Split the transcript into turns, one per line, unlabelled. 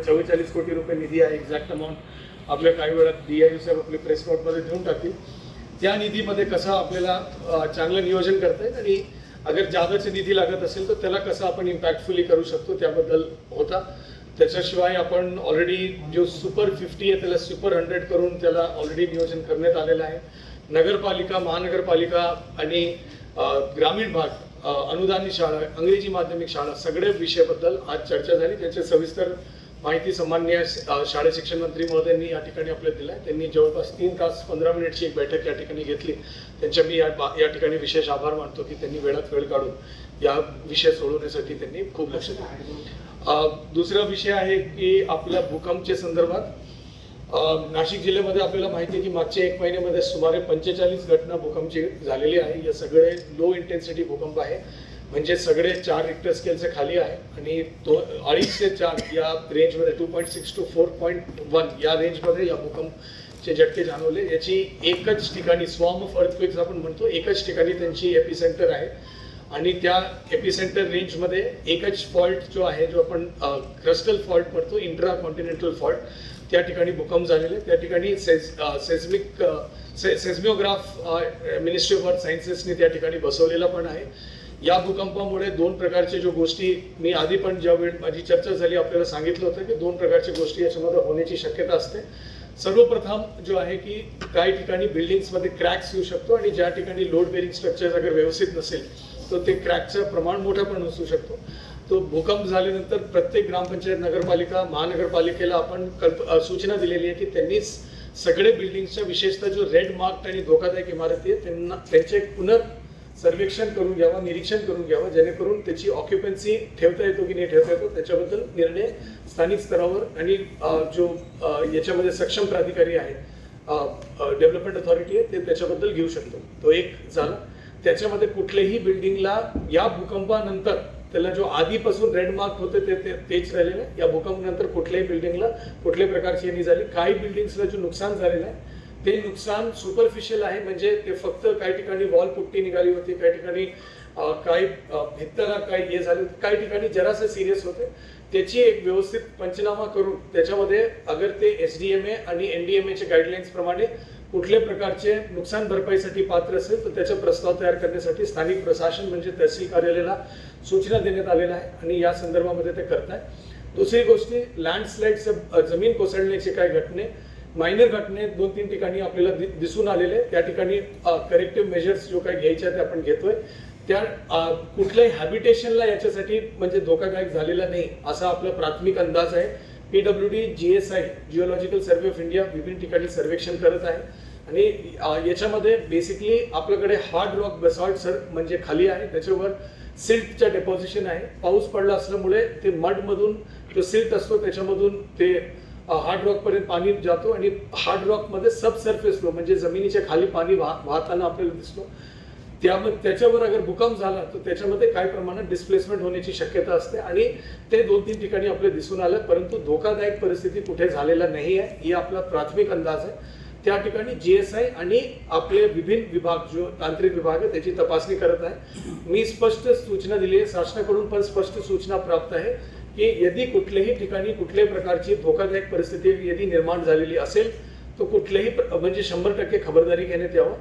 44 कोटी रुपये निधी आहे. एक्झॅक्ट अमाऊंट आपल्या काही वेळात DIU साहेब आपले प्रेस नोटमध्ये देऊन टाकतील. त्या निधीमध्ये कसं आपल्याला चांगलं नियोजन करता येईल आणि अगर जादाचे निधी लागत असेल तर त्याला कसं आपण इम्पॅक्टफुली करू शकतो त्याबद्दल होता. त्याच्याशिवाय आपण ऑलरेडी जो सुपर 50 आहे त्याला सुपर 100 करून त्याला ऑलरेडी नियोजन करण्यात आलेलं आहे. नगरपालिका, महानगरपालिका आणि ग्रामीण भाग, अनुदानित शाळा, अंग्रेजी माध्यमिक शाळा सगळ्या विषयाबद्दल आज चर्चा झाली. त्याचे सविस्तर माहिती सन्माननीय शाळा शिक्षण मंत्री महोदयांनी या ठिकाणी आपल्याला दिला आहे. त्यांनी जवळपास 3 तास 15 मिनिटची एक बैठक या ठिकाणी घेतली. त्यांच्या मी या ठिकाणी विशेष आभार मानतो की त्यांनी वेळात वेळ काढून या विषय सोडवण्यासाठी त्यांनी खूप लक्ष दिलं. दुसरा विषय आहे की आपल्या भूकंपच्या संदर्भात नाशिक जिल्ह्यामध्ये आपल्याला माहिती आहे की मागच्या 1 महिन्यामध्ये सुमारे 45 घटना भूकंपची झालेली आहे. या सगळे लो इंटेन्सिटी भूकंप आहे, म्हणजे सगळे 4 रिक्टर स्केलचे खाली आहे आणि 2.5 ते 4 या रेंजमध्ये 2.6 to 4.1 या रेंजमध्ये या भूकंपचे झटके जाणवले. याची एकच ठिकाणी स्वॉर्म ऑफ अर्थक्वेक्स आपण म्हणतो, एकच ठिकाणी त्यांची एपिसेंटर आहे आणि त्या एपिसेंटर रेंजमध्ये एकच फॉल्ट जो आहे, जो आपण क्रस्टल फॉल्ट म्हणतो, इंट्रा कॉन्टिनेंटल फॉल्ट, त्या ठिकाणी भूकंप झालेले. त्या ठिकाणी सेस्मिओग्राफ मिनिस्ट्री ऑफ अर्थ सायन्सेसने त्या ठिकाणी बसवलेला पण आहे. या भूकंपामुळे 2 प्रकारचे जो गोष्टी मी आधी पण ज्या वेळ माझी चर्चा झाली आपल्याला सांगितलं होतं की 2 प्रकारच्या गोष्टी याच्यामध्ये होण्याची शक्यता असते. सर्वप्रथम जो आहे की काही ठिकाणी बिल्डिंग्समध्ये क्रॅक्स येऊ शकतो आणि ज्या ठिकाणी लोड बेरिंग स्ट्रक्चर अगर व्यवस्थित नसेल तर ते क्रॅकचं प्रमाण मोठं पण असू शकतो. तो भूकंप झाल्यानंतर प्रत्येक ग्रामपंचायत, नगरपालिका, महानगरपालिकेला आपण सूचना दिलेली आहे की त्यांनी सगळे बिल्डिंग्सच्या, विशेषतः जो रेड मार्क आणि धोकादायक इमारती आहेत त्यांना त्यांचे सर्वेक्षण करून घ्यावं, निरीक्षण करून घ्यावं, जेणेकरून त्याची ऑक्युपन्सी ठेवता येतो की नाही ठेवता येतो त्याच्याबद्दल निर्णय स्थानिक स्तरावर आणि जो याच्यामध्ये सक्षम प्राधिकारी आहे, डेव्हलपमेंट अथॉरिटी आहे, ते त्याच्याबद्दल घेऊ शकतो. तो एक झाला. त्याच्यामध्ये कुठल्याही बिल्डिंगला या भूकंपानंतर त्याला जो आधीपासून रेड मार्क होते तेच राहिलेलं आहे. या भूकंपानंतर कुठल्याही बिल्डिंगला कुठल्याही प्रकारची हानी झाली. काही बिल्डिंग्सला जो नुकसान झालेलं आहे ते नुकसान सुपरफिशियल आहे, म्हणजे ते फक्त काही ठिकाणी वॉल पुट्टी निघाली होती, काही ठिकाणी काही भिंतला काही हे झाले, काही ठिकाणी जरासे सिरियस होते. त्याची एक व्यवस्थित पंचनामा करून त्याच्यामध्ये अगर ते SDMA आणि NDMAच्या गाईडलाईन्स प्रमाणे कुठल्या प्रकारचे नुकसान भरपाईसाठी पात्र असेल तर त्याचा प्रस्ताव तयार करण्यासाठी स्थानिक प्रशासन म्हणजे तहसील कार्यालयाला सूचना देण्यात आलेल्या आहे आणि या संदर्भामध्ये ते करत आहे. दुसरी गोष्ट, लँडस्लाइड, जमीन कोसळण्याचे काही घटने, मायनर घटने 2-3 ठिकाणी आपल्याला दिसून आलेले. त्या ठिकाणी करेक्टिव्ह मेजर्स जो काही घ्यायचे ते आपण घेतोय. त्या कुठल्याही हॅबिटेशनला याच्यासाठी म्हणजे धोकादायक झालेला नाही असा आपला प्राथमिक अंदाज आहे. PWD, GSI, geological survey of India विभिन्न ठिकाणी सर्वेक्षण करत आहे आणि याच्यामध्ये बेसिकली आपल्याकडे हार्ड रॉक बेसॉल्ट म्हणजे खाली आहे, त्याच्यावर सिल्टच्या डेपॉझिशन आहे. पाऊस पडला असल्यामुळे ते मडमधून जो सिल्ट असतो त्याच्यामधून ते हार्ड रॉक पर्यंत पाणी जातो आणि हार्ड रॉक मध्ये सबसर्फेस फ्लो म्हणजे जमिनीच्या खाली पाणी वाहताना आपल्याला दिसतो. त्याच्यावर अगर भूकंप झाला तर त्याच्यामध्ये काही प्रमाणात डिस्प्लेसमेंट होण्याची शक्यता असते आणि ते 2-3 ठिकाणी आपल्याला दिसून आलं, परंतु धोकादायक परिस्थिती कुठे झालेला नाही आहे ही आपला प्राथमिक अंदाज आहे. त्या ठिकाणी GSI आणि आपले विभिन्न विभाग जो तांत्रिक विभाग आहे त्याची तपासणी करत आहे. मी स्पष्ट सूचना दिली आहे, शासनाकडून पण स्पष्ट सूचना प्राप्त आहे की यदि कुठल्याही ठिकाणी कुठल्याही प्रकारची धोकादायक परिस्थिती यदि निर्माण झालेली असेल तर कुठल्याही म्हणजे 100% खबरदारी घेण्यात यावं.